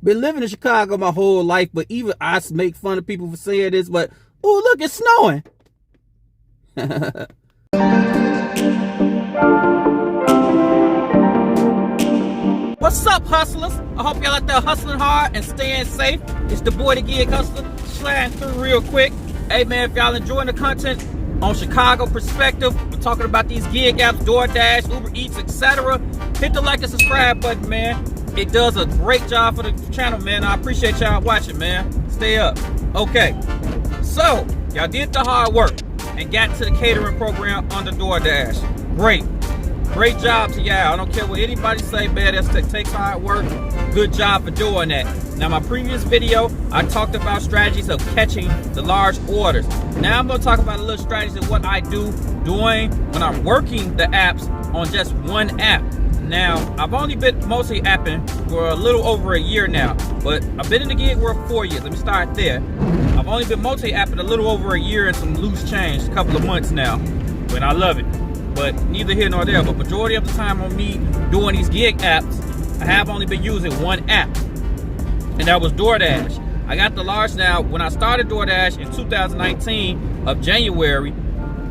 Been living in Chicago my whole life, but even I make fun of people for saying this, but oh, look, it's snowing. What's up, hustlers? I hope y'all out there hustling hard and staying safe. It's the boy, the gig hustler, sliding through real quick. Hey man, if y'all enjoying the content on Chicago perspective, we're talking about these gig apps, Doordash, Uber Eats, etc. Hit the like and subscribe button, man. It does a great job for the channel, man. I appreciate y'all watching, man. Stay up. Okay, so y'all did the hard work and got to the catering program under Doordash. Great job to y'all. I don't care what anybody say, man. That takes hard work. Good job for doing that. Now, my previous video, I talked about strategies of catching the large orders. Now, I'm going to talk about a little strategies of what I do doing when I'm working the apps on just one app. Now, I've only been mostly apping for a little over a year now, but I've been in the gig world for 4 years. Let me start there. I've only been multi-apping a little over a year and some loose change, a couple of months now, and I love it. But neither here nor there. But majority of the time on me doing these gig apps, I have only been using one app, and that was Doordash. I got the large now. When I started Doordash in 2019 of January,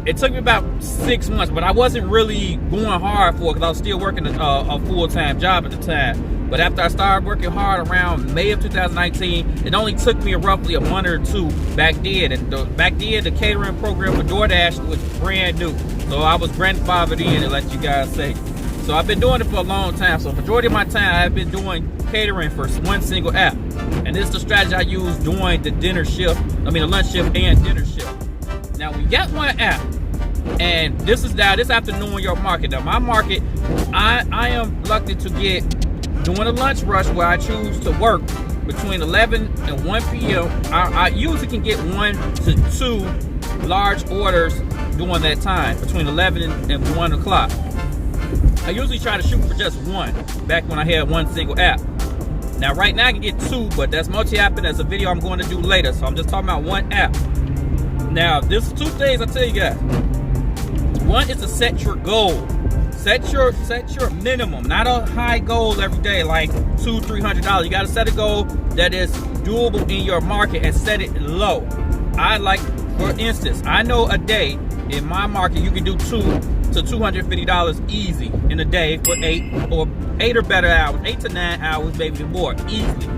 it took me about 6 months, but I wasn't really going hard for it because I was still working a full-time job at the time. But after I started working hard around May of 2019, it only took me roughly a month or two back then. And back then, the catering program for Doordash was brand new. So I was grandfathered in, to let you guys say. So I've been doing it for a long time. So the majority of my time, I've been doing catering for one single app. And this is the strategy I use during the dinner shift, the lunch shift and dinner shift. Now, we got one app. And this after knowing your market. Now, my market, I am reluctant to get during a lunch rush where I choose to work between 11 and 1 p.m. I usually can get 1 to 2 large orders during that time, between 11 and 1 o'clock. I usually try to shoot for just one, back when I had one single app. Now, right now I can get 2, but that's multi-apping. That's a video I'm going to do later, so I'm just talking about one app. Now, there's 2 things I tell you guys. One is to set your goal. Set your minimum, not a high goal every day like $200-300. You got to set a goal that is doable in your market and set it low. For instance, I know a day in my market you can do $200 to $250 easy in a day for 8 or better hours, 8 to 9 hours, maybe more easily.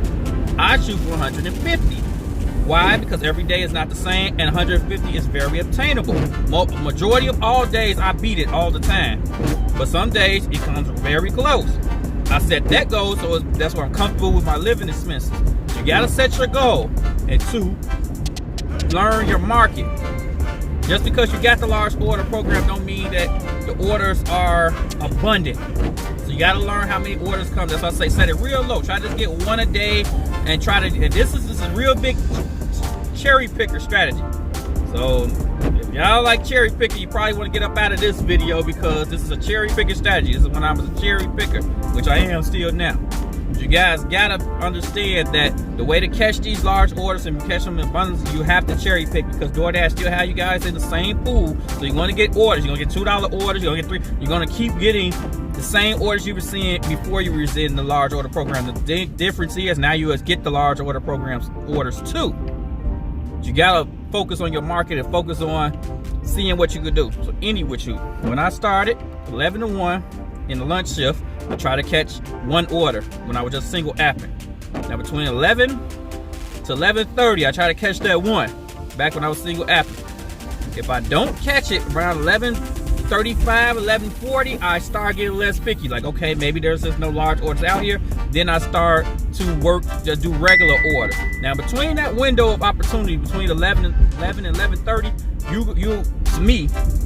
I shoot for 150. Why? Because every day is not the same, and 150 is very obtainable. Majority of all days, I beat it all the time. But some days, it comes very close. I set that goal, so that's where I'm comfortable with my living expenses. You gotta set your goal. And 2, learn your market. Just because you got the large order program don't mean that the orders are abundant. So you gotta learn how many orders come. That's why I say set it real low. Try to get 1 a day and this is a real big cherry picker strategy. So if y'all like cherry picking, you probably want to get up out of this video because this is a cherry picking strategy. This is when I was a cherry picker, which I am still now. But you guys gotta understand that the way to catch these large orders and catch them in abundance, you have to cherry pick, because Doordash still have you guys in the same pool. So you're gonna get orders. You're gonna get $2 orders. You're gonna get 3. You're gonna keep getting the same orders you were seeing before you were in the large order program. The difference is now you get the large order programs orders too. You gotta focus on your market and focus on seeing what you could do. So when I started 11 to 1 in the lunch shift, I try to catch 1 order when I was just single apping. Now between 11 to 11:30, I try to catch that 1 back when I was single apping. If I don't catch it around 11:35, 11:40, I start getting less picky. Like, okay, maybe there's just no large orders out here. Then I start to do regular order. Now, between that window of opportunity, between 11 and 11:30,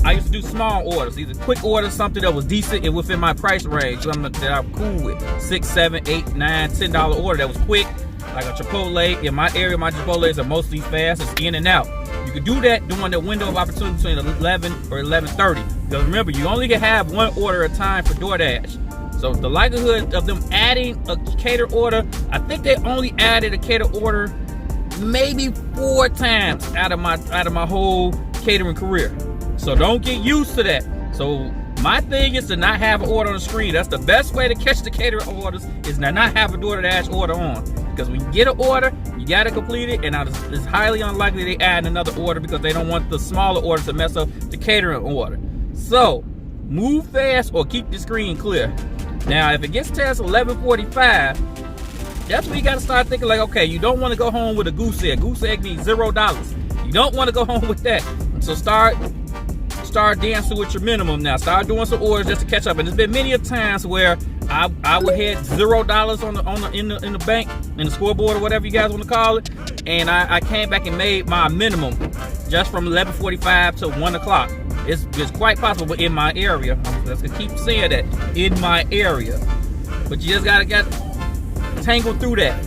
I used to do small orders. Either quick orders, something that was decent and within my price range, something that I'm cool with. $6, $7, $8, $9, $10 order that was quick, like a Chipotle. In my area, my Chipotles are mostly fast. It's in and out. You can do that during the window of opportunity between 11 or 11:30. Because remember, you only can have 1 order at a time for Doordash. So the likelihood of them adding a cater order, I think they only added a cater order maybe 4 times out of my whole catering career. So don't get used to that. So my thing is to not have an order on the screen. That's the best way to catch the cater orders, is to not have a Doordash order on. Because when you get an order, you gotta complete it, and it's highly unlikely they add another order because they don't want the smaller order to mess up the catering order. So move fast or keep the screen clear. Now, if it gets to 11:45, that's when you gotta start thinking like, okay, you don't want to go home with a goose egg. Goose egg means $0. You don't want to go home with that. So start dancing with your minimum now. Start doing some orders just to catch up. And there's been many a times where I would hit $0 in the bank, in the scoreboard or whatever you guys want to call it, and I came back and made my minimum just from 11:45 to 1 o'clock. It's quite possible, but in my area, I'm just gonna keep saying that, in my area. But you just gotta get tangled through that.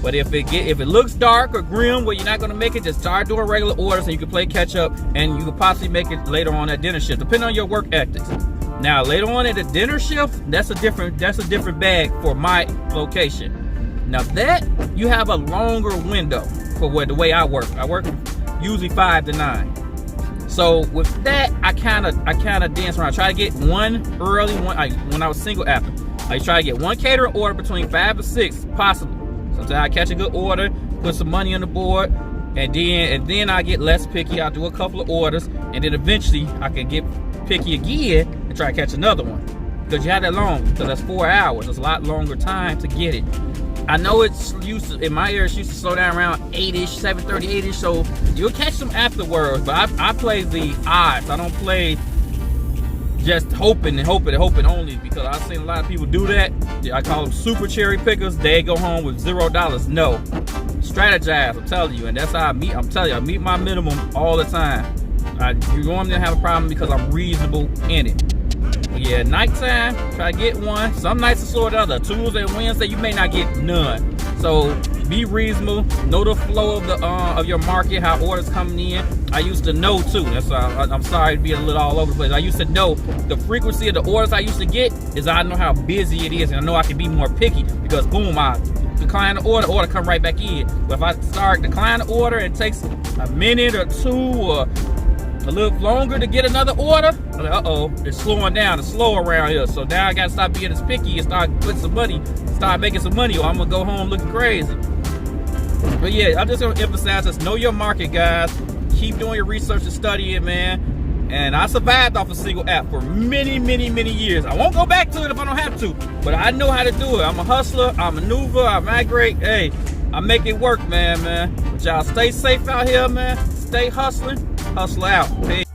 But if it looks dark or grim where you're not gonna make it, just start doing regular orders and you can play catch up, and you can possibly make it later on at dinner shift, depending on your work ethics. Now later on at the dinner shift, that's a different bag for my location. Now that you have a longer window for the way I work. I work usually 5 to 9. So with that, I kind of dance around. I try to get one early one. When I was single after, I try to get one catering order between 5 to 6 possible. Sometimes I catch a good order, put some money on the board, and then I get less picky. I'll do a couple of orders, and then eventually I can get picky again and try to catch another one. Because you have that long, because that's 4 hours. It's a lot longer time to get it. I know it's used to, in my area, it's used to slow down around 8-ish, 7:30, 8-ish, so you'll catch them afterwards. But I play the odds. I don't play just hoping only, because I've seen a lot of people do that. I call them super cherry pickers. They go home with $0. No, strategize. I'm telling you, and that's how I meet. I'm telling you, I meet my minimum all the time. You normally have a problem because I'm reasonable in it. But yeah, nighttime, try to get one. Some nights are slower than others. Tuesday and Wednesday, you may not get none. So be reasonable. Know the flow of your market, how orders coming in. I used to know too. That's why I'm sorry to be a little all over the place. I used to know the frequency of the orders I used to get is I know how busy it is, and I know I can be more picky because boom, I decline the order come right back in. But if I start declining the order, it takes a minute or two or a little longer to get another order. I'm like, uh-oh, it's slowing down. It's slow around here. So now I gotta stop being as picky and start putting some money, start making some money, or I'm gonna go home looking crazy. But yeah, I'm just gonna emphasize this: know your market, guys. Keep doing your research and studying, man. And I survived off a single app for many, many, many years. I won't go back to it if I don't have to, but I know how to do it. I'm a hustler. I maneuver. I migrate. Hey, I make it work, man. But y'all stay safe out here, man. Stay hustling. Hustle out. Peace.